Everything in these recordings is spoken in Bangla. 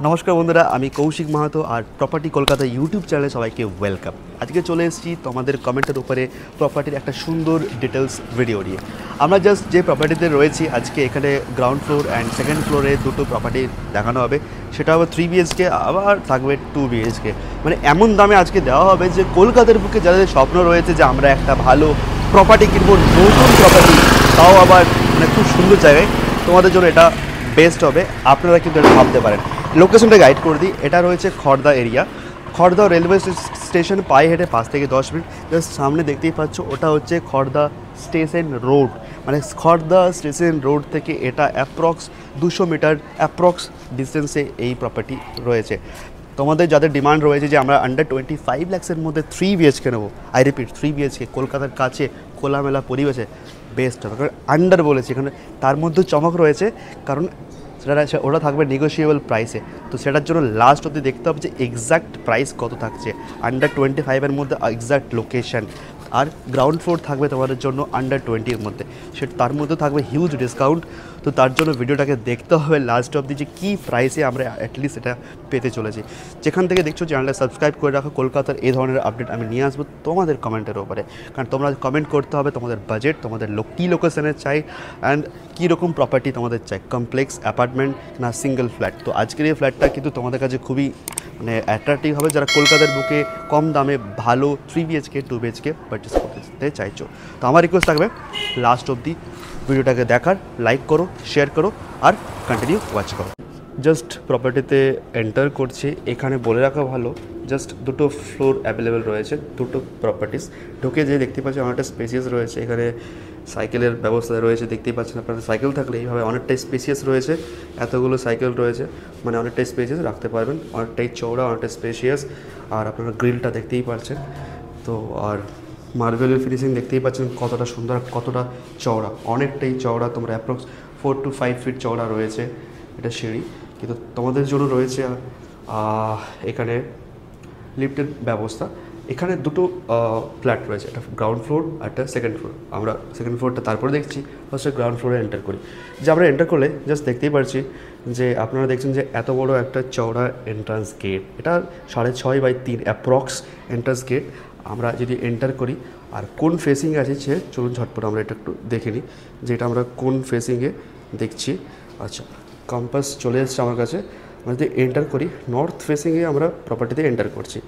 নমস্কার বন্ধুরা, আমি কৌশিক মাহাতো আর প্রপার্টি কলকাতা ইউটিউব চ্যানেলে সবাইকে ওয়েলকাম। আজকে চলে এসেছি তোমাদের কমেন্টের উপরে প্রপার্টির একটা সুন্দর ডিটেলস ভিডিও নিয়ে। আমরা জাস্ট যে প্রপার্টিতে রয়েছি আজকে এখানে গ্রাউন্ড ফ্লোর অ্যান্ড সেকেন্ড ফ্লোরে দুটো প্রপার্টি দেখানো হবে। সেটা হবে 3 BHK, আবার থাকবে 2 BHK। মানে এমন দামে আজকে দেওয়া হবে যে কলকাতার বুকে যাদের স্বপ্ন রয়েছে যে আমরা একটা ভালো প্রপার্টি কিনবো, নতুন প্রপার্টি, তাও আবার মানে খুব সুন্দর জায়গায়, তোমাদের জন্য এটা বেস্ট হবে। আপনারা কিন্তু এটা ভাবতে পারেন। লোকেশনটা গাইড করে দিই। এটা রয়েছে Khardah area, Khardah railway station, পায়ে হেঁটে 5 থেকে 10 মিনিট। জাস্ট সামনে দেখতেই পাচ্ছ, ওটা হচ্ছে খড়দা স্টেশন রোড। মানে খড়দা স্টেশন রোড থেকে এটা অ্যাপ্রক্স 200 মিটার অ্যাপ্রক্স ডিস্টেন্সে এই প্রপার্টি রয়েছে। তোমাদের যাদের ডিমান্ড রয়েছে যে আমরা আন্ডার 25 লাখসের মধ্যে 3 BHK নেবো, আই রিপিট 3 BHK, কলকাতার কাছে খোলামেলা পরিবেশে বেস্ট হবে। কারণ আন্ডার বলেছি, এখানে তার মধ্যে চমক রয়েছে, কারণ ওটা থাকবে নেগোশিয়েবল প্রাইসে। তো সেটার জন্য লাস্ট অবধি দেখতে হবে যে এক্স্যাক্ট প্রাইস কত থাকছে, আন্ডার 25-এর মধ্যে এক্স্যাক্ট লোকেশন। আর গ্রাউন্ড ফ্লোর থাকবে তোমাদের জন্য আন্ডার 20-এর মধ্যে, তার মধ্যে থাকবে হিউজ ডিসকাউন্ট। তো তার জন্য ভিডিওটাকে দেখতে হবে লাস্ট অবধি যে কী প্রাইসে আমরা অ্যাটলিস্ট এটা পেতে চলেছি। যেখান থেকে দেখছো চ্যানেলটা সাবস্ক্রাইব করে রাখো। কলকাতার এই ধরনের আপডেট আমি নিয়ে আসবো তোমাদের কমেন্টের ওপরে, কারণ তোমরা কমেন্ট করতে হবে তোমাদের বাজেট, তোমাদের কী লোকেশনের চাই অ্যান্ড কীরকম প্রপার্টি তোমাদের চাই, কমপ্লেক্স, অ্যাপার্টমেন্ট না সিঙ্গেল ফ্ল্যাট। তো আজকের এই ফ্ল্যাটটা কিন্তু তোমাদের কাছে খুবই মানে অ্যাট্রাকটিভ হবে যারা কলকাতার বুকে কম দামে ভালো 3 BHK 2 BHK পারচেস করতে চাইছো। তো আমার রিকোয়েস্ট থাকবে লাস্ট অবধি ভিডিওটাকে দেখার, লাইক করো, শেয়ার করো আর কন্টিনিউ ওয়াচ করো। জাস্ট প্রপার্টিতে এন্টার করছি। এখানে বলে রাখা ভালো, জাস্ট দুটো ফ্লোর অ্যাভেলেবেল রয়েছে, দুটো প্রপার্টিস। ঢুকে যে দেখতে পাচ্ছেন অনেকটা স্পেসিয়াস রয়েছে। এখানে সাইকেলের ব্যবস্থা রয়েছে, দেখতেই পাচ্ছেন আপনারা। সাইকেল থাকলে এইভাবে অনেকটাই স্পেসিয়াস রয়েছে, এতগুলো সাইকেল রয়েছে, মানে অনেকটাই স্পেসিয়াস রাখতে পারবেন, অনেকটাই চওড়া, অনেকটাই স্পেসিয়াস। আর আপনারা গ্রিলটা দেখতেই পাচ্ছেন। তো আর মার্বেলের ফিনিশিং দেখতেই পাচ্ছেন কতটা সুন্দর, কতটা চওড়া, অনেকটাই চওড়া। তোমরা অ্যাপ্রক্স 4 to 5 ফিট চওড়া রয়েছে এটা সিঁড়ি। কিন্তু তোমাদের জন্য রয়েছে এখানে লিফটের ব্যবস্থা। এখানে দুটো ফ্ল্যাট রয়েছে, একটা গ্রাউন্ড ফ্লোর আর একটা সেকেন্ড ফ্লোর। আমরা সেকেন্ড ফ্লোরটা তারপরে দেখছি, ফার্স্টে গ্রাউন্ড ফ্লোরে এন্টার করি। যে আমরা এন্টার করলে জাস্ট দেখতেই পাচ্ছি যে আপনারা দেখছেন যে এত বড় একটা চওড়া এন্ট্রান্স গেট। এটা 6.5x3 অ্যাপ্রক্স এন্ট্রান্স গেট। আমরা যদি এন্টার করি আর কোন ফেসিংয়ে আছে সে, চলুন ঝটপট আমরা এটা একটু দেখে নিই যে এটা আমরা কোন ফেসিংয়ে দেখছি। আচ্ছা, কম্পাস চলে এসছে আমার কাছে। আমরা যদি এন্টার করি, নর্থ ফেসিংয়ে আমরা প্রপার্টিতে এন্টার করছি।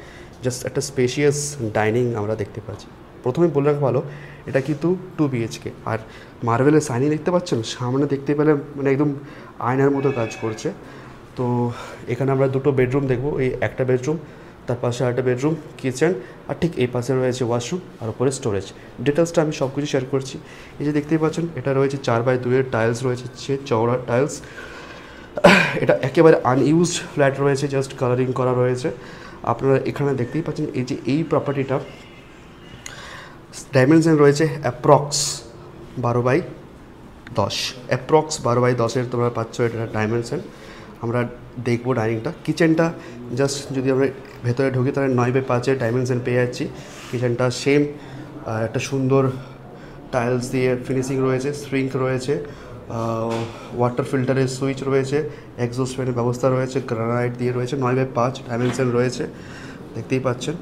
জাস্ট একটা স্পেশিয়াস ডাইনিং আমরা দেখতে পাচ্ছি। প্রথমে বলে রাখা ভালো, এটা কিন্তু 2 BHK। আর মার্বেলের সাইনিং দেখতে পাচ্ছেন সামনে, দেখতে পেলে মানে একদম আয়নার মতো কাজ করছে। তো এখানে আমরা দুটো বেডরুম দেখবো। এই একটা বেডরুম, তার পাশে আরেকটা বেডরুম, কিচেন, আর ঠিক এই পাশে রয়েছে ওয়াশরুম, আর উপরে স্টোরেজ। ডিটেলসটা আমি সব কিছু শেয়ার করছি। এই যে দেখতেই পাচ্ছেন, এটা রয়েছে 4x2-এর টাইলস রয়েছে, সে চওড়া টাইলস। এটা একেবারে আনইউজড ফ্ল্যাট রয়েছে, জাস্ট কালারিং করা রয়েছে। আপনারা এখানে দেখতেই পাচ্ছেন এই যে এই প্রপার্টিটা ডাইমেনশন রয়েছে অ্যাপ্রক্স 12x10, অ্যাপ্রক্স 12x10-এর তোমরা পাচ্ছ এটা ডাইমেনশন। আমরা দেখবো ডাইনিংটা। কিচেনটা জাস্ট যদি আমরা ভেতরে ঢুকি তাহলে 9x5-এর ডাইমেনশন পেয়ে যাচ্ছি। কিচেনটা সেম, একটা সুন্দর টাইলস দিয়ে ফিনিশিং রয়েছে, সিঙ্ক রয়েছে, ওয়াটার ফিল্টারের সুইচ রয়েছে, এক্সস্ট ফ্যানের ব্যবস্থা রয়েছে, গ্রানাইট দিয়ে রয়েছে, 9x5 ডাইমেনশন রয়েছে, দেখতেই পাচ্ছেন।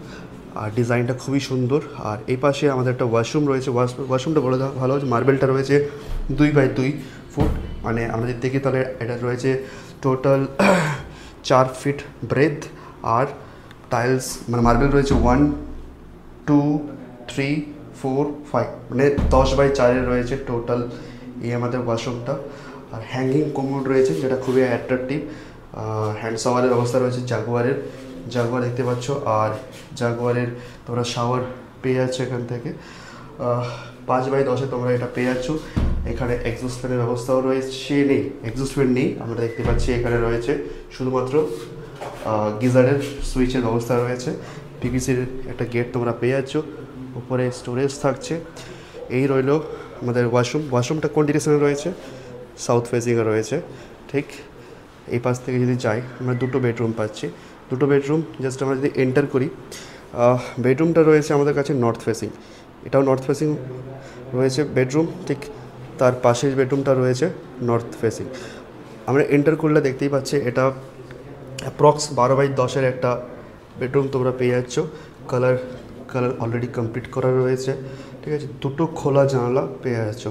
আর ডিজাইনটা খুবই সুন্দর। আর এই পাশে আমাদের একটা ওয়াশরুম রয়েছে। ওয়াশরুমটা বলে দেওয়া ভালো, মার্বেলটা রয়েছে 2x2 ফুট। মানে আমরা যদি দেখি তাহলে এটা রয়েছে টোটাল 4 ফিট ব্রেথ। আর টাইলস মানে মার্বেল রয়েছে 1 2 3 4 5, মানে 10x4-এর রয়েছে টোটাল এই আমাদের ওয়াশরুমটা। আর হ্যাঙ্গিং কমোড রয়েছে যেটা খুবই অ্যাট্রাকটিভ। হ্যান্ড শাওয়ারের ব্যবস্থা রয়েছে জাগুয়ার দেখতে পাচ্ছ। আর জাগুয়ারের তোমরা শাওয়ার পেয়ে যাচ্ছ এখান থেকে। 5x10-এ তোমরা এটা পেয়ে যাচ্ছ। এখানে এক্সস্ট ফ্যানের ব্যবস্থাও রয়েছে, এক্সস্ট ফ্যান নেই, আমরা দেখতে পাচ্ছি। এখানে রয়েছে শুধুমাত্র গিজারের সুইচের ব্যবস্থা রয়েছে। পিভিসির একটা গেট তোমরা পেয়ে যাচ্ছ। উপরে স্টোরেজ থাকছে। এই রইল আমাদের ওয়াশরুমটা কোন ডিরেকশনে রয়েছে, সাউথ ফেসিংয়ে রয়েছে। ঠিক এই পাশ থেকে যদি যাই আমরা দুটো বেডরুম পাচ্ছি। দুটো বেডরুম জাস্ট আমরা যদি এন্টার করি, বেডরুমটা রয়েছে আমাদের কাছে নর্থ ফেসিং। এটাও নর্থ ফেসিং রয়েছে বেডরুম। ঠিক তার পাশের বেডরুমটা রয়েছে নর্থ ফেসিং। আমরা এন্টার করলে দেখতেই পাচ্ছি এটা অ্যাপ্রক্স 12/10 একটা বেডরুম তোমরা পেয়ে যাচ্ছ। কালার অলরেডি কমপ্লিট করা রয়েছে, ঠিক আছে। দুটো খোলা জানালা পেয়ে যাচ্ছ,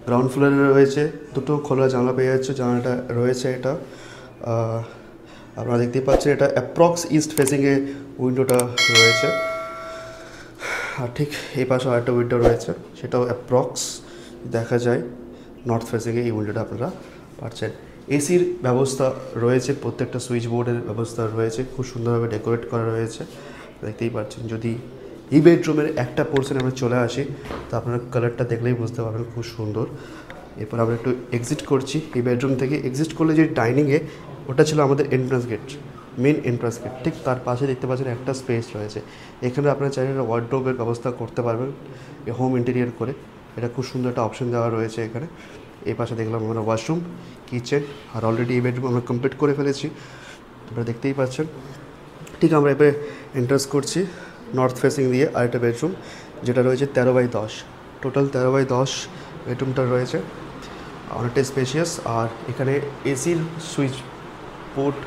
গ্রাউন্ড ফ্লোরে রয়েছে, দুটো খোলা জানালা পেয়ে যাচ্ছ। জানালাটা রয়েছে এটা আপনারা দেখতেই পাচ্ছেন, এটা অ্যাপ্রক্স ইস্ট ফেসিংয়ে উইন্ডোটা রয়েছে। আর ঠিক এই পাশে আরেকটা উইন্ডো রয়েছে, সেটাও অ্যাপ্রক্স দেখা যায় নর্থ ফেসিংয়ে এই উইন্ডোটা আপনারা পাচ্ছেন। এসির ব্যবস্থা রয়েছে, প্রত্যেকটা সুইচ বোর্ডের ব্যবস্থা রয়েছে, খুব সুন্দরভাবে ডেকোরেট করা রয়েছে, দেখতেই পাচ্ছেন। যদি এই বেডরুমের একটা পোর্শন আমরা চলে আসি, তো আপনারা কালারটা দেখলেই বুঝতে পারবেন, খুব সুন্দর। এরপর আমরা একটু এক্সিট করছি এই বেডরুম থেকে। এক্সিট করলে যে ডাইনিংয়ে, ওটা ছিল আমাদের entrance gate, main entrance gate. ঠিক তার পাশে দেখতে পাচ্ছেন একটা স্পেস রয়েছে, এখানে আপনারা চাইলে একটা ওয়ার্ডরোবের ব্যবস্থা করতে পারবেন হোম ইন্টেরিয়ার করে। এটা খুব সুন্দর একটা অপশন দেওয়া রয়েছে এখানে। এই পাশে দেখলাম আমরা ওয়াশরুম, কিচেন, আর অলরেডি এই বেডরুম আমরা কমপ্লিট করে ফেলেছি, আপনারা দেখতেই পাচ্ছেন। ঠিক আমরা এবারে এন্ট্রান্স করছি নর্থ ফেসিং দিয়ে আরেকটা বেডরুম, যেটা রয়েছে 13/10, টোটাল 13/10 বেডরুমটা রয়েছে, অনেকটা স্পেশিয়াস। আর এখানে এসির সুইচ পোর্ট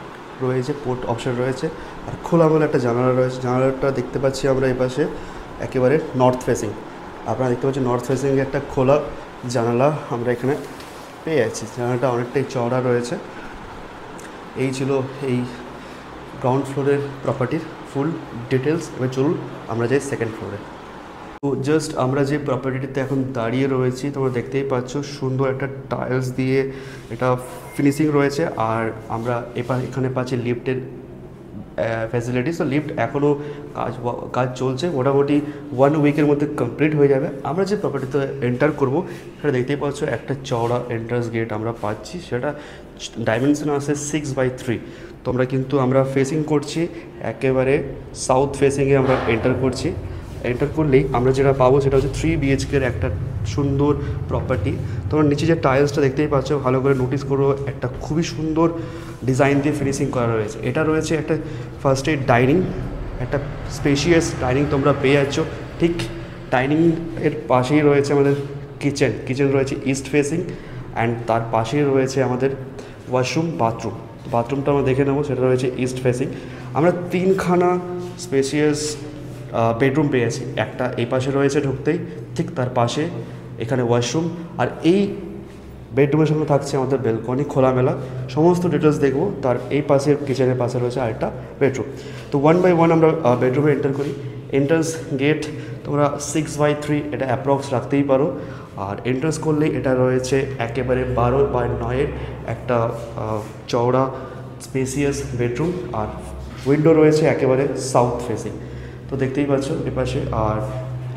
রয়েছে, পোর্ট অপশন রয়েছে, আর খোলামেলা একটা জানালা রয়েছে। জানালাটা দেখতে পাচ্ছি আমরা এই পাশে একেবারে নর্থ ফেসিং। আপনারা দেখতে পাচ্ছেন নর্থ ফেসিংয়ে একটা খোলা জানালা আমরা এখানে পেয়ে যাচ্ছি। জানালাটা অনেকটাই চওড়া রয়েছে। এই ছিল এই গ্রাউন্ড ফ্লোরের প্রপার্টির ফুল ডিটেলস। এবার চলুন আমরা যাই সেকেন্ড ফ্লোরে। তো জাস্ট আমরা যে প্রপার্টিতে এখন দাঁড়িয়ে রয়েছি, তোমরা দেখতেই পাচ্ছ সুন্দর একটা টাইলস দিয়ে এটা ফিনিশিং রয়েছে। আর আমরা এখানে পাচ্ছি লিফটের ফ্যাসিলিটিস। তো লিফট এখনও কাজ চলছে, মোটামুটি 1 উইকের মধ্যে কমপ্লিট হয়ে যাবে। আমরা যে প্রপার্টিতে এন্টার করব, সেটা দেখতেই পাচ্ছ একটা চওড়া এন্ট্রান্স গেট আমরা পাচ্ছি, সেটা ডাইমেনশন আছে 6/3। তো আমরা ফেসিং করছি একেবারে সাউথ ফেসিংয়ে আমরা এন্টার করছি। এন্টার করলেই আমরা যেটা পাবো সেটা হচ্ছে 3 BHKর একটা সুন্দর প্রপার্টি। তোমরা নিচে যে টাইলসটা দেখতেই পাচ্ছ, ভালো করে নোটিস করো, একটা খুবই সুন্দর ডিজাইন দিয়ে ফিনিশিং করা রয়েছে। এটা রয়েছে একটা ফার্স্টে ডাইনিং, একটা স্পেশিয়াস ডাইনিং তোমরা পেয়ে যাচ্ছ। ঠিক ডাইনিং এর পাশেই রয়েছে আমাদের কিচেন রয়েছে ইস্ট ফেসিং, অ্যান্ড তার পাশেই রয়েছে আমাদের ওয়াশরুম, বাথরুমটা আমরা দেখে নেবো, সেটা রয়েছে ইস্ট ফেসিং। আমরা 3খানা স্পেশিয়াস বেডরুম পেয়েছি। একটা এই পাশে রয়েছে ঢুকতেই, ঠিক তার পাশে এখানে ওয়াশরুম, আর এই বেডরুমের সঙ্গে থাকছে আমাদের বেলকনি খোলামেলা। সমস্ত ডিটেলস দেখবো। তার এই পাশে কিচেনের পাশে রয়েছে আরেকটা বেডরুম। তো 1/1 আমরা বেডরুমে এন্টার করি। এন্ট্রান্স গেট তোমরা 6/3 এটা অ্যাপ্রক্স রাখতেই পারো। আর এন্ট্রান্স করলেই এটা রয়েছে একেবারে 12/9 একটা চওড়া স্পেসিয়াস বেডরুম, আর উইন্ডো রয়েছে একেবারে সাউথ ফেসিং। তো দেখতেই পাচ্ছ এপাশে, আর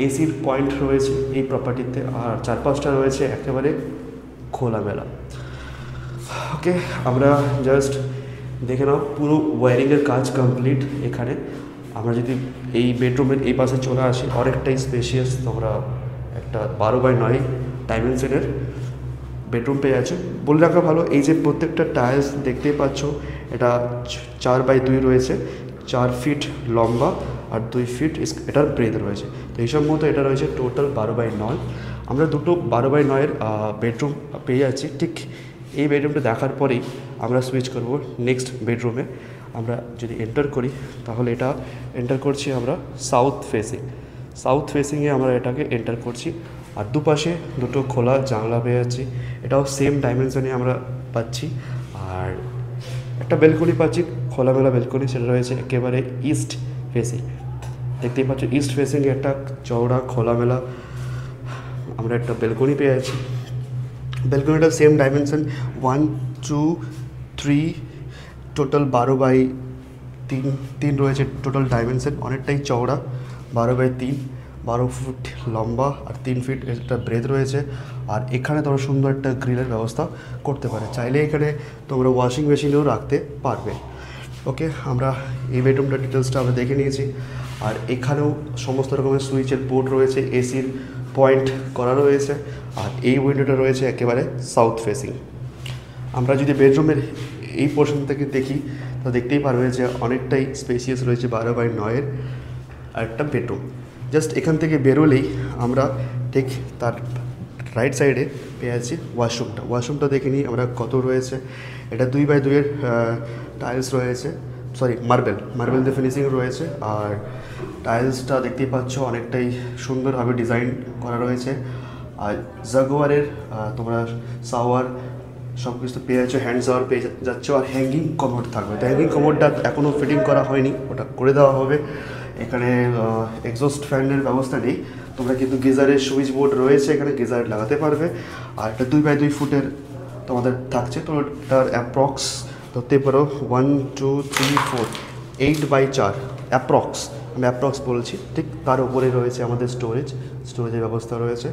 এসির পয়েন্ট রয়েছে এই প্রপার্টিতে, আর চারপাশটা রয়েছে একেবারে খোলামেলা। ওকে, আমরা জাস্ট দেখে নাও পুরো ওয়্যারিংয়ের কাজ কমপ্লিট এখানে। আমরা যদি এই বেডরুমের এই পাশে চলে আসি, অনেকটাই স্পেশিয়াস, তোমরা একটা 12/9 ডাইমেনশনের বেডরুম পেয়ে আছো। বলে রাখা ভালো, এই যে প্রত্যেকটা টাইলস দেখতেই পাচ্ছ, এটা 4/2 রয়েছে, 4 ফিট লম্বা আর 2 ফিট এটার ব্রেথ রয়েছে। তো এইসব মতো এটা রয়েছে টোটাল 12/9। আমরা দুটো 12/9 বেডরুম পেয়ে যাচ্ছি। ঠিক এই বেডরুমটা দেখার পরেই আমরা সুইচ করব নেক্সট বেডরুমে। আমরা যদি এন্টার করি, তাহলে এটা এন্টার করছি আমরা সাউথ ফেসিংয়ে আমরা এটাকে এন্টার করছি। আর দুপাশে দুটো খোলা জানলা পেয়ে যাচ্ছি, এটাও সেম ডাইমেনশনে আমরা পাচ্ছি। আর একটা বেলকনি পাচ্ছি, খোলামেলা বেলকনি, সেটা রয়েছে একেবারে ইস্ট ফেসিং। দেখতেই পাচ্ছ ইস্ট ফেসিংয়ে একটা চওড়া খোলামেলা আমরা একটা বেলকনি পেয়ে যাচ্ছি। বেলকনিটা সেম ডাইমেনশন 1, 2, 3, টোটাল 12/3 রয়েছে টোটাল ডাইমেনশন। অনেকটাই চওড়া, 12/3, 12 ফুট লম্বা আর 3 ফিট একটা ব্রেথ রয়েছে। আর এখানে তোমরা সুন্দর একটা গ্রিলের ব্যবস্থা করতে পারে, চাইলে এখানে তোমরা ওয়াশিং মেশিনেও রাখতে পারবে। ওকে, আমরা এই বেডরুমটার ডিটেলসটা আমরা দেখে নিয়েছি। আর এখানেও সমস্ত রকমের সুইচের বোর্ড রয়েছে, এসির পয়েন্ট করা রয়েছে, আর এই উইন্ডোটা রয়েছে একেবারে সাউথ ফেসিং। আমরা যদি বেডরুমের এই পোর্শন থেকে দেখি, তো দেখতেই পারবে যে অনেকটাই স্পেসিয়াস রয়েছে 12/9 আর একটা বেডরুম। জাস্ট এখান থেকে বেরোলেই আমরা ঠিক তার রাইট সাইডে পেয়ে আছি ওয়াশরুমটা দেখে নিই আমরা কত রয়েছে। এটা 2/2 টাইলস রয়েছে, সরি মার্বেল দিয়ে ফিনিশিং রয়েছে। আর টাইলসটা দেখতেই পাচ্ছ অনেকটাই সুন্দরভাবে ডিজাইন করা রয়েছে। আর জাগুয়ারের তোমরা শাওয়ার সব কিছু পেয়ে যাচ্ছ, হ্যান্ড শাওয়ার পেয়ে যাচ্ছ। আর হ্যাঙ্গিং কমোড থাকবে, তো হ্যাঙ্গিং কমোডটা এখনও ফিটিং করা হয়নি, ওটা করে দেওয়া হবে। এখানে এক্সস্ট ফ্যানের ব্যবস্থা নেই, তোমরা কিন্তু গিজারের সুইচ বোর্ড রয়েছে, এখানে গিজার লাগাতে পারবে। আর এটা 2x2 ফুটের তোমাদের থাকছে, তো এটার অ্যাপ্রক্স ধরতে পারো 1 2 3 4 8x4 অ্যাপ্রক্স, আমি অ্যাপ্রক্স বলছি। ঠিক তার উপরে রয়েছে আমাদের স্টোরেজের ব্যবস্থা রয়েছে।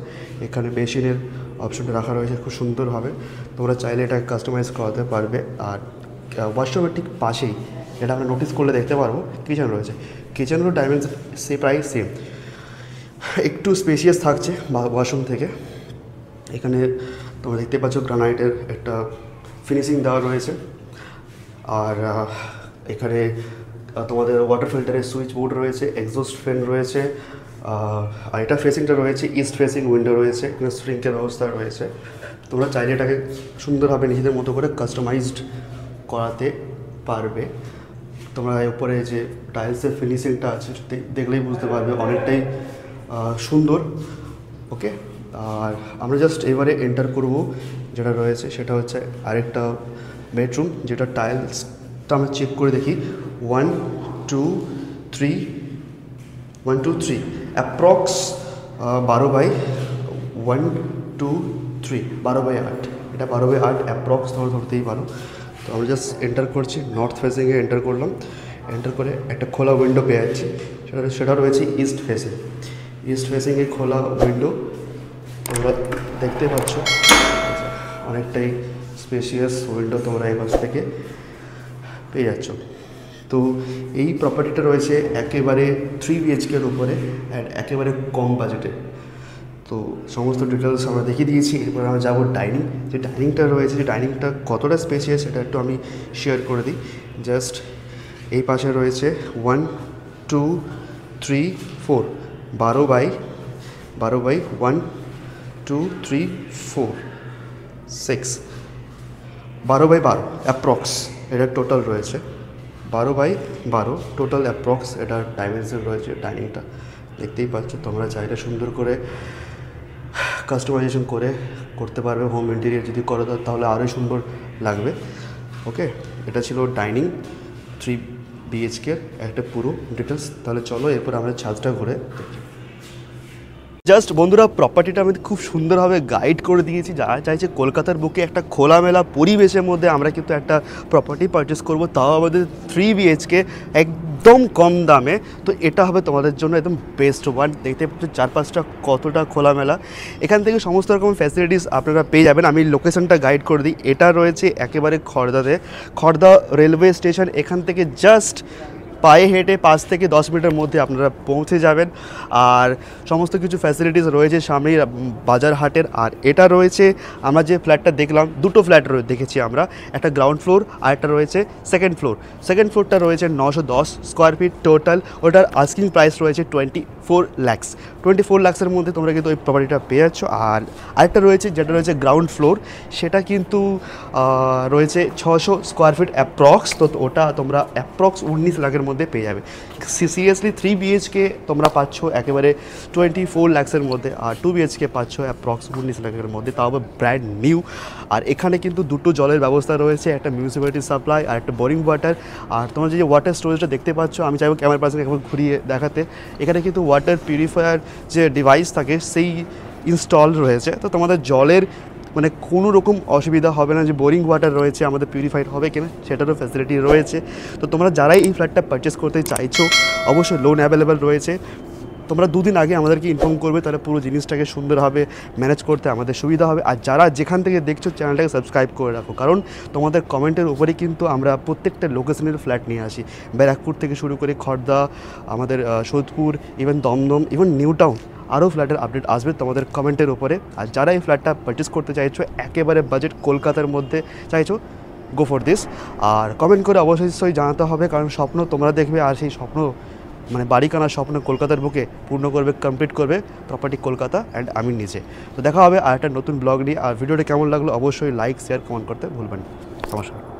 এখানে বেসিনের অপশনটা রাখা রয়েছে খুব সুন্দরভাবে, তোমরা চাইলে এটা কাস্টমাইজ করাতে পারবে। আর ওয়াশরুমের ঠিক পাশেই, এটা আমরা নোটিস করলে দেখতে পারবো, কিচেন রয়েছে। কিচেনেরও ডাইমেনশন প্রায় সেম, একটু স্পেসিয়াস থাকছে ওয়াশরুম থেকে। এখানে তোমরা দেখতে পাচ্ছ গ্রানাইটের একটা ফিনিশিং দেওয়া রয়েছে। আর এখানে তোমাদের ওয়াটার ফিল্টারের সুইচ বোর্ড রয়েছে, এক্সস্ট ফ্যান রয়েছে। আর এটা ফেসিংটা রয়েছে ইস্ট ফেসিং উইন্ডো রয়েছে, এখানে স্প্রিংকের ব্যবস্থা রয়েছে। তোমরা চাইলে এটাকে সুন্দরভাবে নিজেদের মতো করে কাস্টমাইজড করাতে পারবে। তোমরা উপরে যে টাইলসের ফিনিশিংটা আছে দেখলেই বুঝতে পারবে অনেকটাই সুন্দর। ওকে, আর আমরা জাস্ট এবারে এন্টার করব যেটা রয়েছে, সেটা হচ্ছে আরেকটা বেডরুম, যেটা টাইলসটা আমরা চেক করে দেখি। 1 2 3 1 2 3 অ্যাপ্রক্স 12x1 2 3 12x8, এটা 12x8 অ্যাপ্রক্স তোমরা ধরতেই পারো। তো আমরা জাস্ট এন্টার করছি, নর্থ ফেসিংয়ে এন্টার করলাম। এন্টার করে একটা খোলা উইন্ডো পেয়ে যাচ্ছি, সেটা রয়েছে ইস্ট ফেসিংয়ে খোলা উইন্ডো তোমরা দেখতে পাচ্ছ। অনেকটাই স্পেশিয়াস উইন্ডো তোমরা এই পাশ থেকে পেয়ে যাচ্ছ। তো এই প্রপার্টিটা রয়েছে একেবারে 3 BHKর উপরে অ্যান্ড একেবারে কম বাজেটে। তো সমস্ত ডিটেলস আমরা দেখিয়ে দিয়েছি। এরপর আমরা যাবো ডাইনিং, যে ডাইনিংটা রয়েছে, যে ডাইনিংটা কতটা স্পেশিয়াস সেটা একটু আমি শেয়ার করে দিই। জাস্ট এই পাশে রয়েছে 1 2 3 4 12x 1 2 3 4 6 12x12 অ্যাপ্রক্স এটা টোটাল রয়েছে। 12x12 টোটাল অ্যাপ্রক্স এটার ডাইমেনশন রয়েছে। ডাইনিংটা দেখতেই পাচ্ছ, তোমরা চাইলে সুন্দর করে কাস্টমাইজেশন করতে পারবে। হোম ইন্টেরিয়ার যদি করো তাহলে আরও সুন্দর লাগবে। ওকে, এটা ছিল ডাইনিং 3 BHKর একটা পুরো ডিটেলস। তাহলে চলো এরপর আমরা ছাদটা ঘুরে দেখি। জাস্ট বন্ধুরা, প্রপার্টিটা আমি খুব সুন্দরভাবে গাইড করে দিয়েছি। যারা চাইছে কলকাতার বুকে একটা খোলামেলা পরিবেশের মধ্যে আমরা কিন্তু একটা প্রপার্টি পারচেস করব, তাও আমাদের 3 BHK একদম কম দামে, তো এটা হবে তোমাদের জন্য একদম বেস্ট ওয়ান। দেখতে পাচ্ছ চারপাশটা কতটা খোলামেলা, এখান থেকে সমস্ত রকম ফ্যাসিলিটিস আপনারা পেয়ে যাবেন। আমি লোকেশনটা গাইড করে দিই, এটা রয়েছে একেবারে খড়দা রেলওয়ে স্টেশন। এখান থেকে জাস্ট পায়ে হেঁটে 5 থেকে 10 মিনিটের মধ্যে আপনারা পৌঁছে যাবেন। আর সমস্ত কিছু ফ্যাসিলিটিস রয়েছে সামনেই বাজার হাটের। আর এটা রয়েছে, আমরা যে ফ্ল্যাটটা দেখলাম, দুটো ফ্ল্যাট দেখেছি আমরা, একটা গ্রাউন্ড ফ্লোর আর একটা রয়েছে সেকেন্ড ফ্লোরটা রয়েছে 910 স্কোয়ার ফিট টোটাল। ওটার আস্কিং প্রাইস রয়েছে 24 লাখসের মধ্যে তোমরা কিন্তু ওই প্রপার্টিটা পেয়ে যাচ্ছ। আর আরেকটা রয়েছে যেটা রয়েছে গ্রাউন্ড ফ্লোর, সেটা কিন্তু রয়েছে 600 স্কোয়ার ফিট অ্যাপ্রক্স। তো ওটা তোমরা অ্যাপ্রক্স 19 লাখের মধ্যে পেয়ে যাবে। সিরিয়াসলি 3 BHK তোমরা পাচ্ছ একেবারে 24 লাখসের মধ্যে, আর 2 BHK পাচ্ছ অ্যাপ্রক্স 19 লাখের মধ্যে, তাও আবার ব্র্যান্ড নিউ। আর এখানে কিন্তু দুটো জলের ব্যবস্থা রয়েছে, একটা মিউনিসিপ্যালিটি সাপ্লাই আর একটা বোরিং ওয়াটার। আর তোমরা যে ওয়াটার স্টোরেজটা দেখতে পাচ্ছ, আমি চাইবো ক্যামেরা পার্সনকে একবার ঘুরিয়ে দেখাতে। এখানে কিন্তু ওয়াটার পিউরিফায়ার যে ডিভাইস থাকে সেই ইনস্টল রয়েছে, তো তোমাদের জলের মানে কোনো রকম অসুবিধা হবে না। যে বোরিং ওয়াটার রয়েছে আমাদের পিউরিফাইড হবে কিনা সেটারও ফ্যাসিলিটি রয়েছে। তো তোমরা যারাই এই ফ্ল্যাটটা পারচেস করতে চাইছো, অবশ্যই লোন অ্যাভেলেবেল রয়েছে। তোমরা 2 দিন আগে আমাদেরকে ইনফর্ম করবে, তাহলে পুরো জিনিসটাকে সুন্দরভাবে ম্যানেজ করতে আমাদের সুবিধা হবে। আর যারা যেখান থেকে দেখছো, চ্যানেলটাকে সাবস্ক্রাইব করে রাখো, কারণ তোমাদের কমেন্টের উপরেই কিন্তু আমরা প্রত্যেকটা লোকেশনের ফ্ল্যাট নিয়ে আসি। ব্যারাকপুর থেকে শুরু করে খড়দা, আমাদের Sodepur, even Dumdum, even New Town, আরও ফ্ল্যাটের আপডেট আসবে তোমাদের কমেন্টের উপরে। আর যারা এই ফ্ল্যাটটা পারচেস করতে চাইছো, একেবারে বাজেট কলকাতার মধ্যে চাইছো, গো ফর দিস। আর কমেন্ট করে অবশ্যই জানাতে হবে, কারণ স্বপ্ন তোমরা দেখবে, আর সেই স্বপ্ন মানে বাড়ি কেনার স্বপ্ন কলকাতার বুকে পূর্ণ করবে, কমপ্লিট করবে প্রপার্টি কলকাতা অ্যান্ড আমি নিজে। তো দেখা হবে আর একটা নতুন ব্লগ নিয়ে। আর ভিডিওটা কেমন লাগলো অবশ্যই লাইক, শেয়ার, কমেন্ট করতে ভুলবেন না। নমস্কার।